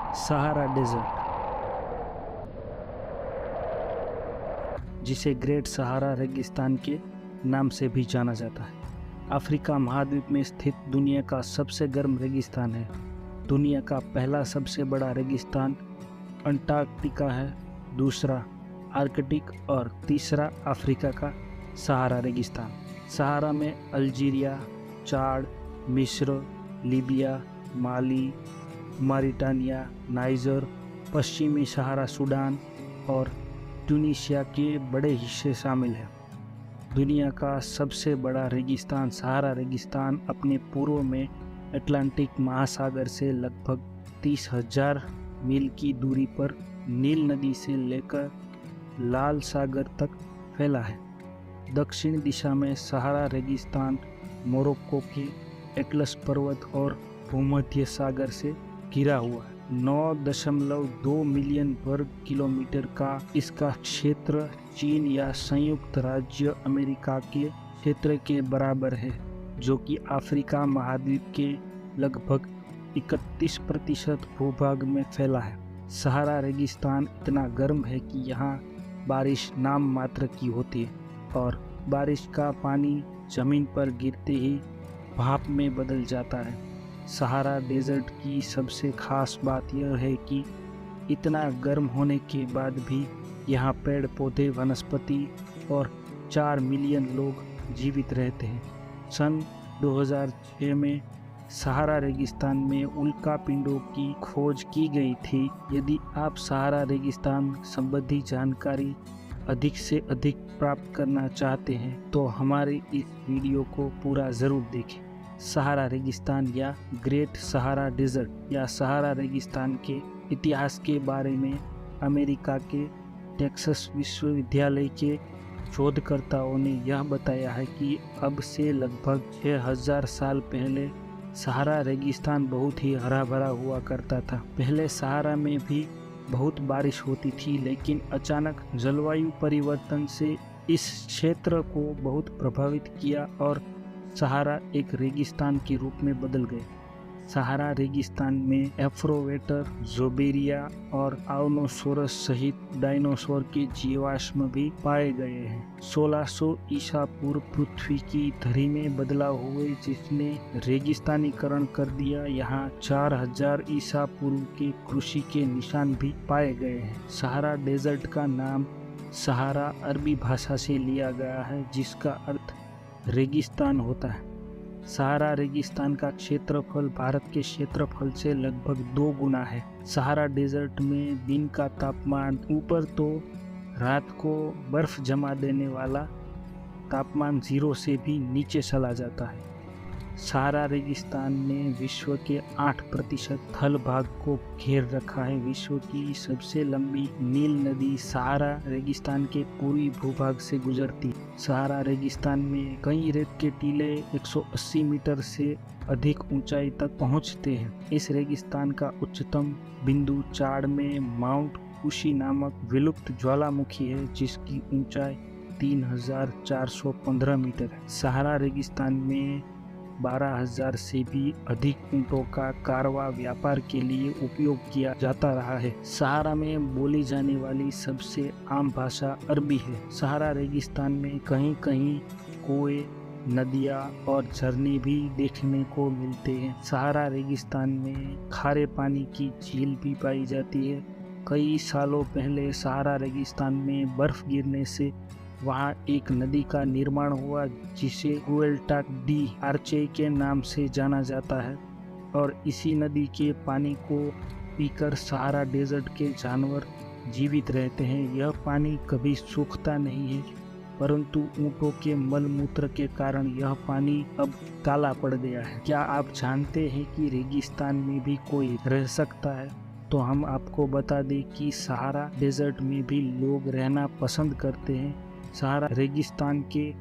Sahara desert, जिसे great सहारा रेगिस्तान के नाम से भी जाना जाता है, अफ्रीका महाद्वीप में स्थित दुनिया का सबसे गर्म रेगिस्तान है। दुनिया का पहला सबसे बड़ा रेगिस्तान अंटार्कटिका है, दूसरा आर्कटिक और तीसरा अफ्रीका का सहारा रेगिस्तान। सहारा में अल्जीरिया, चाड, मिस्र, लीबिया, माली, मॉरिटानिया, नाइजर, पश्चिमी सहारा सूडान और ट्यूनीशिया के बड़े हिस्से शामिल हैं। दुनिया का सबसे बड़ा रेगिस्तान सहारा रेगिस्तान अपने पूर्व में अटलांटिक महासागर से लगभग 30,000 मील की दूरी पर नील नदी से लेकर लाल सागर तक फैला है। दक्षिण दिशा में सहारा रेगिस्तान मोरक्को के एटलस पर्वत और भूमध्य सागर से घिरा हुआ है। 9.2 मिलियन वर्ग किलोमीटर का इसका क्षेत्र चीन या संयुक्त राज्य अमेरिका के क्षेत्र के बराबर है, जो कि अफ्रीका महाद्वीप के लगभग 31% भूभाग में फैला है। सहारा रेगिस्तान इतना गर्म है कि यहाँ बारिश नाम मात्र की होती है और बारिश का पानी जमीन पर गिरते ही भाप में बदल जाता है। सहारा डेजर्ट की सबसे खास बात यह है कि इतना गर्म होने के बाद भी यहाँ पेड़ पौधे, वनस्पति और 4 मिलियन लोग जीवित रहते हैं। सन 2006 में सहारा रेगिस्तान में उल्का पिंडों की खोज की गई थी। यदि आप सहारा रेगिस्तान संबंधी जानकारी अधिक से अधिक प्राप्त करना चाहते हैं तो हमारे इस वीडियो को पूरा ज़रूर देखें। सहारा रेगिस्तान या ग्रेट सहारा डेजर्ट या सहारा रेगिस्तान के इतिहास के बारे में अमेरिका के टेक्सास विश्वविद्यालय के शोधकर्ताओं ने यह बताया है कि अब से लगभग 6,000 साल पहले सहारा रेगिस्तान बहुत ही हरा भरा हुआ करता था। पहले सहारा में भी बहुत बारिश होती थी, लेकिन अचानक जलवायु परिवर्तन से इस क्षेत्र को बहुत प्रभावित किया और सहारा एक रेगिस्तान के रूप में बदल गए। सहारा रेगिस्तान में एफ्रोवेटर, जोबेरिया और आउनोसोरस सहित डायनासोर के जीवाश्म भी पाए गए हैं। 1600 ईसा पूर्व पृथ्वी की धरी में बदलाव हुए जिसने रेगिस्तानीकरण कर दिया। यहाँ 4000 ईसा पूर्व के कृषि के निशान भी पाए गए हैं। सहारा डेजर्ट का नाम सहारा अरबी भाषा से लिया गया है, जिसका अर्थ रेगिस्तान होता है। सहारा रेगिस्तान का क्षेत्रफल भारत के क्षेत्रफल से लगभग 2 गुना है। सहारा डेजर्ट में दिन का तापमान ऊपर तो रात को बर्फ जमा देने वाला तापमान 0 से भी नीचे चला जाता है। सहारा रेगिस्तान ने विश्व के 8% थल भाग को घेर रखा है। विश्व की सबसे लंबी नील नदी सहारा रेगिस्तान के पूर्वी भूभाग से गुजरती है। सहारा रेगिस्तान में कई रेत के टीले 180 मीटर से अधिक ऊंचाई तक पहुंचते हैं। इस रेगिस्तान का उच्चतम बिंदु चाड में माउंट कुशी नामक विलुप्त ज्वालामुखी है, जिसकी ऊंचाई 3415 मीटर है। सहारा रेगिस्तान में 12,000 से भी अधिक ऊँटों का कारवा व्यापार के लिए उपयोग किया जाता रहा है। सहारा में बोली जाने वाली सबसे आम भाषा अरबी है। सहारा रेगिस्तान में कहीं कहीं कुएं, नदियाँ और झरने भी देखने को मिलते हैं। सहारा रेगिस्तान में खारे पानी की झील भी पाई जाती है। कई सालों पहले सहारा रेगिस्तान में बर्फ गिरने से वहाँ एक नदी का निर्माण हुआ जिसे गुएल्टा डी आर्चे के नाम से जाना जाता है और इसी नदी के पानी को पीकर सहारा डेजर्ट के जानवर जीवित रहते हैं। यह पानी कभी सूखता नहीं है, परंतु ऊँटों के मल मूत्र के कारण यह पानी अब काला पड़ गया है। क्या आप जानते हैं कि रेगिस्तान में भी कोई रह सकता है? तो हम आपको बता दें कि सहारा डेजर्ट में भी लोग रहना पसंद करते हैं। सहारा रेगिस्तान के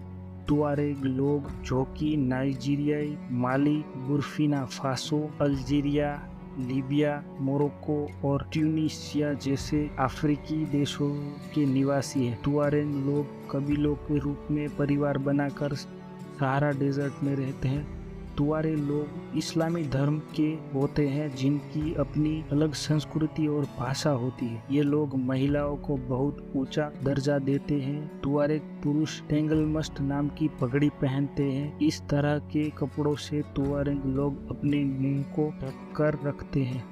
तुआरेग लोग, जो कि नाइजीरियाई, Mali, Burkina Faso, Algeria, Libya, Morocco और ट्यूनीशिया जैसे अफ्रीकी देशों के निवासी हैं। तुआरेग लोग कबीलों के रूप में परिवार बनाकर सहारा डेजर्ट में रहते हैं। तुआरे लोग इस्लामी धर्म के होते हैं जिनकी अपनी अलग संस्कृति और भाषा होती है। ये लोग महिलाओं को बहुत ऊंचा दर्जा देते हैं। तुआरेग पुरुष टेंगलमस्ट नाम की पगड़ी पहनते हैं। इस तरह के कपड़ों से तुआरेग लोग अपने मुंह को ढक कर रखते हैं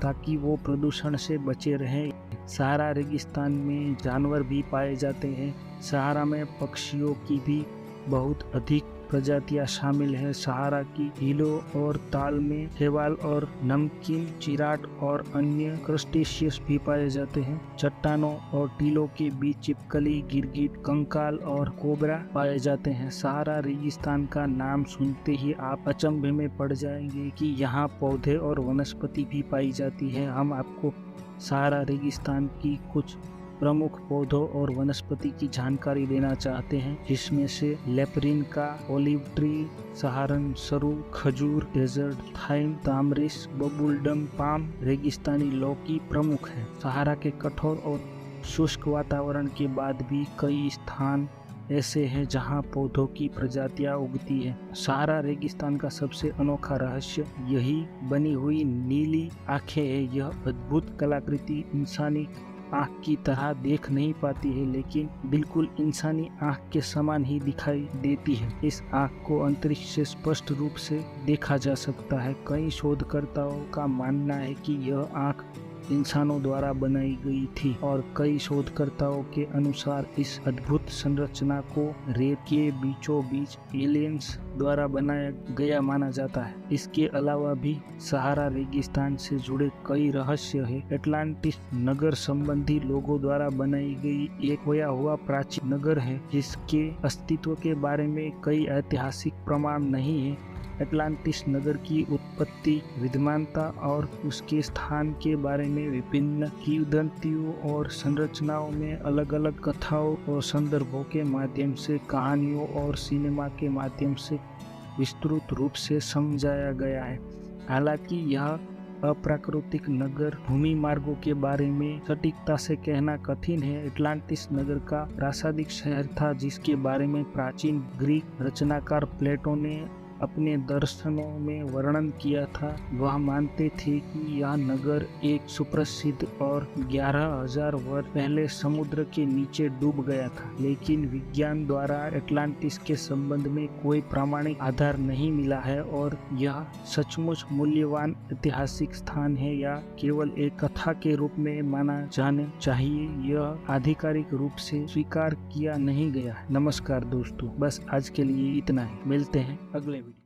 ताकि वो प्रदूषण से बचे रहें। सहारा रेगिस्तान में जानवर भी पाए जाते हैं। सहारा में पक्षियों की भी बहुत अधिक प्रजातियां शामिल हैं। सहारा की झीलों और ताल में शैवाल और नमकीन चिराट और अन्य क्रस्टेशियस भी पाए जाते हैं। चट्टानों और टीलों के बीच चिपकली, गिरगिट, कंकाल और कोबरा पाए जाते हैं। सहारा रेगिस्तान का नाम सुनते ही आप अचंभे में पड़ जाएंगे कि यहाँ पौधे और वनस्पति भी पाई जाती है। हम आपको सहारा रेगिस्तान की कुछ प्रमुख पौधों और वनस्पति की जानकारी देना चाहते हैं, जिसमें से लेपरिन का ओलिव ट्री, सहारन सरू, खजूर, डेजर्ट थाइम, तामरिस, बबुलडम पाम, रेगिस्तानी लौकी प्रमुख है। सहारा के कठोर और शुष्क वातावरण के बाद भी कई स्थान ऐसे हैं जहां पौधों की प्रजातियां उगती हैं। सहारा रेगिस्तान का सबसे अनोखा रहस्य यही बनी हुई नीली आंखें है। यह अद्भुत कलाकृति इंसानी आँख की तरह देख नहीं पाती है, लेकिन बिल्कुल इंसानी आँख के समान ही दिखाई देती है। इस आँख को अंतरिक्ष से स्पष्ट रूप से देखा जा सकता है। कई शोधकर्ताओं का मानना है कि यह आँख इंसानों द्वारा बनाई गई थी और कई शोधकर्ताओं के अनुसार इस अद्भुत संरचना को रेत के बीचों बीच एलियंस द्वारा बनाया गया माना जाता है। इसके अलावा भी सहारा रेगिस्तान से जुड़े कई रहस्य है। एटलांटिस नगर संबंधी लोगों द्वारा बनाई गई एक खोया हुआ प्राचीन नगर है, जिसके अस्तित्व के बारे में कई ऐतिहासिक प्रमाण नहीं है। एटलांटिस नगर की उत्पत्ति, विद्यमानता और उसके स्थान के बारे में विभिन्न किंवदंतियों और संरचनाओं में अलग अलग कथाओं और संदर्भों के माध्यम से, कहानियों और सिनेमा के माध्यम से विस्तृत रूप से समझाया गया है। हालांकि यह अप्राकृतिक नगर भूमि मार्गों के बारे में सटीकता से कहना कठिन है। एटलांटिस नगर का प्रासादिक शहर था, जिसके बारे में प्राचीन ग्रीक रचनाकार प्लेटो ने अपने दर्शनों में वर्णन किया था। वह मानते थे कि यह नगर एक सुप्रसिद्ध और 11,000 वर्ष पहले समुद्र के नीचे डूब गया था, लेकिन विज्ञान द्वारा एटलांटिस के संबंध में कोई प्रामाणिक आधार नहीं मिला है और यह सचमुच मूल्यवान ऐतिहासिक स्थान है या केवल एक कथा के रूप में माना जाना चाहिए। यह आधिकारिक रूप से स्वीकार किया नहीं गया है। नमस्कार दोस्तों, बस आज के लिए इतना ही। मिलते हैं अगले